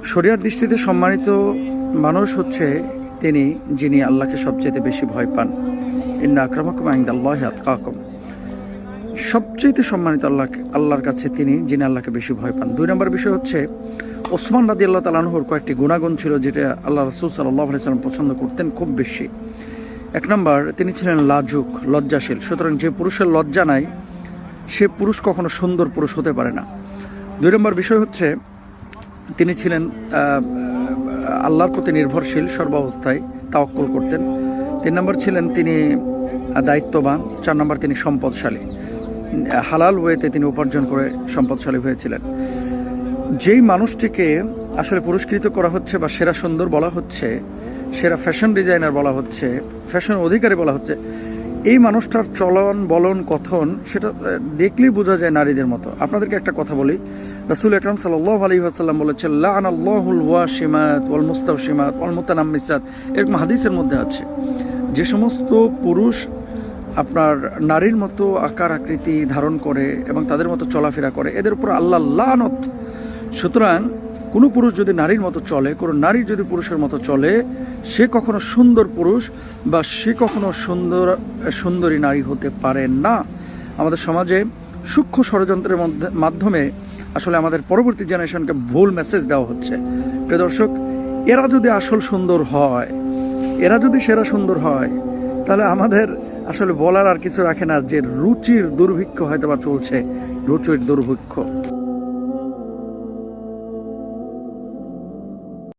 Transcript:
শরিয়ার দৃষ্টিতে সম্মানিত মানুষ হচ্ছে তিনি যিনি আল্লাহকে সবচেয়ে বেশি ভয় পান। ইন্না আকরামাকুম ইনদাল্লাহি আতকাকুম। সবচেয়ে সম্মানিত আল্লাহর কাছে তিনি যিনি আল্লাহকে বেশি ভয় পান। 2 নম্বর বিষয় হচ্ছে ওসমান রাদিয়াল্লাহু তাআলা আনহুর কয়েকটি গুণাগুণ ছিল যেটা আল্লাহ রাসূল সাল্লাল্লাহু আলাইহি ওয়াসাল্লাম পছন্দ করতেন খুব বেশি। 1 নম্বর, তিনি ছিলেন লাজুক, লজ্জাশীল। সুতরাং যে পুরুষের লজ্জা নাই সে পুরুষ কখনো সুন্দর পুরুষ হতে পারে না। 2 নম্বর বিষয় হচ্ছে তিনি ছিলেন আল্লাহর প্রতি নির্ভরশীল, সর্বাবস্থায় তাওয়াক্কুল করতেন। 3 নম্বর ছিলেন তিনি দায়িত্ববান। 4 নম্বর তিনি সম্পদশালী, হালাল ওয়েতে তিনি উপার্জন করে সম্পদশালী হয়েছিলেন। যেই মানুষটিকে আসলে পুরস্কৃত করা হচ্ছে বা সেরা সুন্দর বলা হচ্ছে, সেরা ফ্যাশন ডিজাইনার বলা হচ্ছে, ফ্যাশন অধিকারী বলা হচ্ছে, এই মানুষটার চলন বলন কথন সেটা দেখলেই বোঝা যায় নারীদের মতো। আপনাদেরকে একটা কথা বলি, রাসূল আকরাম সাল্লাল্লাহু আলাইহি ওয়াসাল্লাম বলেছেন লাআনাল্লাহুল ওয়াশিমাত ওয়াল মুস্তাওশিমাত ওয়াল মুতানাম্মিসাত। এরকম হাদিসের মধ্যে আছে যে সমস্ত পুরুষ আপনার নারীর মতো আকার আকৃতি ধারণ করে এবং তাদের মতো চলাফেরা করে, এদের উপর আল্লাহ লানত। সুতরাং কোনো পুরুষ যদি নারীর মতো চলে, কোনো নারী যদি পুরুষের মতো চলে, সে কখনো সুন্দর পুরুষ বা সে কখনো সুন্দরী নারী হতে পারে না। আমাদের সমাজে সূক্ষ্ম ষড়যন্ত্রের মাধ্যমে আসলে আমাদের পরবর্তী জেনারেশনকে ভুল মেসেজ দেওয়া হচ্ছে। প্রিয় দর্শক, এরা যদি আসল সুন্দর হয়, এরা যদি সেরা সুন্দর হয়, তাহলে আমাদের আসলে বলার আর কিছু রাখে না যে রুচির দুর্ভিক্ষ হয়তো বা চলছে, রুচির দুর্ভিক্ষ।